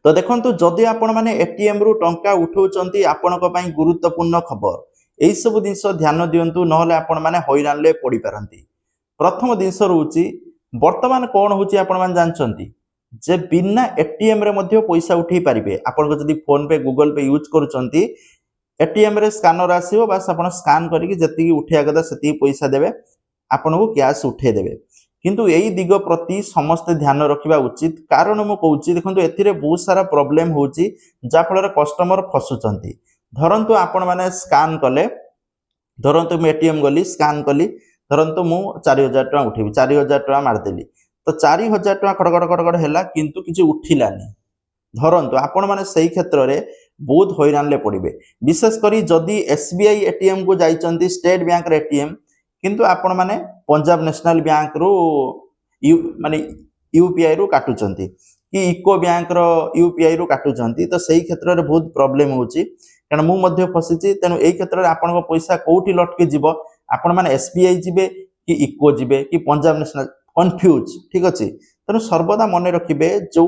तो देखंतु जदि आपण माने एटीएम रु टंका उठाउचंती आपणक पई गुरुत्वपूर्ण खबर एई सब जिंस ध्यान दियंतु नहले आपण माने हैरानले पड़ी पारंती। प्रथम जिंस रहउची वर्तमान कोन होची आपण मान जानचंती जे बिना एटीएम रे मध्ये पैसा उठेई पारिबे। आपण जदि फोन पे गूगल पे यूज करूचंती एटीएम रे स्कैनर आसीबो बस आपण स्कैन करिक जति उठिया गदा सति पैसा देबे आपण को कैश उठे देबे। किंतु यही दिग प्रति समस्त ध्यान रखा उचित कारण मु कहूँ देखो ए बहुत सारा प्रोब्लेम होची जाफल कस्टमर फसुंट। धरतु आपण मैंने स्कैन कले धरतु मुझे एटीएम गली स्कैन कली धरतु मु 4000 टका उठेबी 4000 टका मारदेली तो 4000 टका खड़गड़ खड़गड़ है किंतु किसी उठिलानी। धरतु आपण मैंने सही क्षेत्र में बहुत हैरान पड़े विशेषकर जदि एसबीआई एटीएम को जाइए स्टेट बैंक एटीएम किंतु आपण माने पंजाब नेशनल बैंक रो माने यूपीआई रो काटुचंती कि इको बैंक रो यूपीआई रो काटुचंती तो सही क्षेत्र में बहुत प्रॉब्लम होची कारण मु मध्य फसिची। तेनु एई क्षेत्र में आपण को पैसा कोठी लटके जीवो आपण माने एसबीआई जिबे कि इको जिबे कि पंजाब नेशनल कंफ्यूज ठीक अछि। तेनु सर्वदा मन रखिबे जो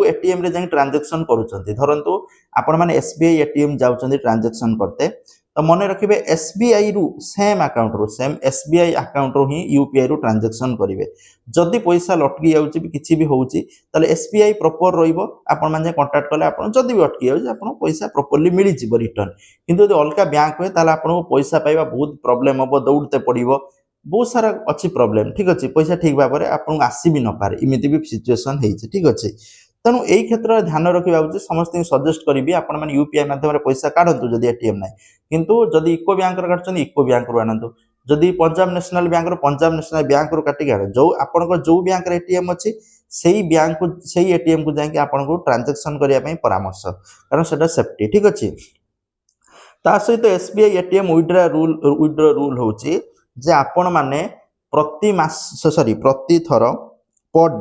एटीएम रे जाई ट्रांजैक्शन करूचंती धरंतु आपण माने एसबीआई एटीएम जाउचंती ट्रांजैक्शन करते तो मन रखिए एसबीआई रु सेम अकाउंट रू सेम एसबीआई अकाउंट रू ही यूपीआई रु ट्रांजैक्शन करेंगे। जदि पैसा लटकी जाउची किछि भी होउची ताले एसबीआई प्रॉपर रहिबो आपण माने कांटेक्ट कले आपण जदि भी अटकी जाउची आपण पैसा प्रॉपर्ली मिली जिवो रिटर्न। किंतु यदि अलका बैंक होय ताले आपण पैसा पाइबा बहुत प्रॉब्लम हबो दौड़ते पड़िबो बहुत सारा अच्छी प्रॉब्लम ठीक अच्छे पैसा ठीक भाव में आपको आसी भी न पारे इमिति भी सिचुएशन है ठीक अच्छे। तेणु यही क्षेत्र में ध्यान रखा उचित समस्त सजेस्ट करी आपण मैंने यूपीआई माध्यम पैसा काढतु जदि एटीएम ना किंतु जदि इको बैंक काटुछन इको बैंक रु आनंतु जदि Punjab national bank Punjab national bank रु काटिक आने जो आपण जो बैंक एटीएम अच्छी सेही बैंक को सेही एटीएम को जाके आपण को ट्रांजैक्शन करिया पई परामर्श कारण सेटा सेफ्टी ठीक अच्छे। ता सहित एसबीआई एटीएम विड्रो रूल होची जे आपण माने प्रति मास सॉरी प्रति थर पर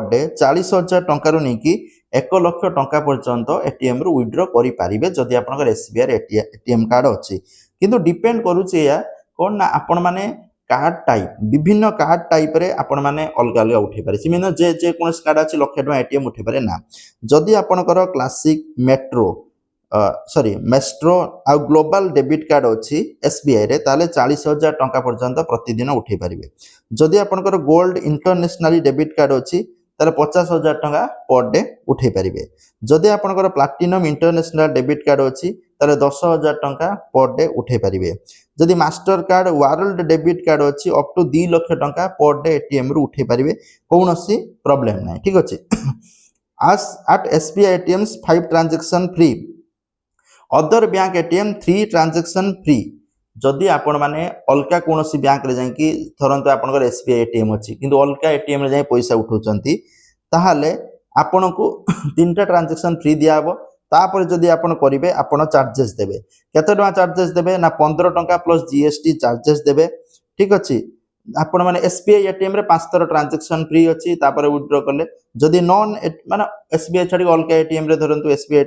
डे 40,000 टंका रु नहीं कि 1 लाख टंका पर्यंत एटीएम रु विड्रो करि पारिबे जदि आपनकर एसबीआई एटीएम कार्ड अछि। किंतु डिपेंड करूची या कोन ना आपण माने कार्ड टाइप विभिन्न कार्ड टाइप रे आपण माने अलग अलग उठे पारे सिमिनो जे कोन कार्ड अछि लाख टंका एटीएम उठे पारे ना। जदि आपनकर क्लासिक मेट्रो सॉरी मेस्ट्रो आ ग्लोबल डेबिट कार्ड अच्छी एसबीआई रे ताले 40,000 टंका पर्यंत प्रतिदिन उठे पारिबे। जदि आपनकर गोल्ड इंटरनेशनल डेबिट कार्ड अच्छी ताले 50,000 टंका पर डे उठे पारिबे। जदि आपनकर प्लैटिनम इंटरनेशनल डेबिट कार्ड अच्छी ताले 10,000 टंका पर डे उठे पारिबे। जदि master card world debit card अच्छी अप टू 2 लाख टंका पर डे एटीएम रु उठे पारिबे कोनोसी प्रॉब्लम नै ठीक अछि। as at SBI ATMs 5 transaction free other bank ATM 3 transaction free. जदि आपण माने अलका कोनोसी बैंक रे जाई थरंतु आपनकर एसबीआई एटीएम अछि किंतु अलका एटीएम रे जाई पैसा उठौचंती ताहाले आपण को 3टा ट्रांजैक्शन फ्री दियाबो। तापर जदि आपण करिवे आपण चार्जेस देबे केते टका चार्जेस देबे ना 15 टका प्लस जीएसटी चार्जेस देबे ठीक अछि। आपण माने एसबीआई एटीएम रे 5 थर ट्रांजैक्शन फ्री अछि तापर विथड्रॉ करले जदि नॉन माने एसबीआई छाडी अलका एटीएम रे धरंतु एसबीआई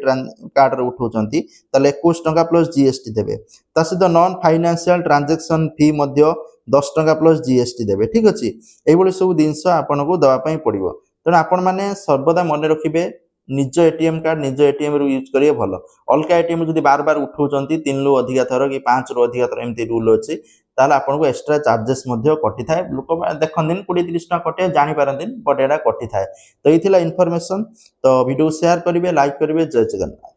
कार्ड रे उठौचंती ताले 21 टका प्लस जीएसटी देबे ता सहित नॉन फाइनेंशियल ट्रांजैक्शन फी मध्य 10 टका प्लस जीएसटी देबे ठीक अछि। एई बोली सब दिनस आपण को दवा पई पड़िबो। तेणु आपण माने सर्वदा मन रखिबे निज एटीएम कार्ड निज एटीएम रु यूज करिए भलो। अलका एटीएम जदि बार बार उठौचंती 3 रु अधिका थर कि 5 रु अधिका थर एमती रूल अछि ताले आपण को एक्स्ट्रा चार्जेस मध्य कटि थाए लोक देखन 20-30 टका कटे जानि पारंतिन बट एडा कटि थाए। तो इथिला इन्फॉर्मेशन तो वीडियो शेयर करिवे लाइक करिवे जय जगन्नाथ।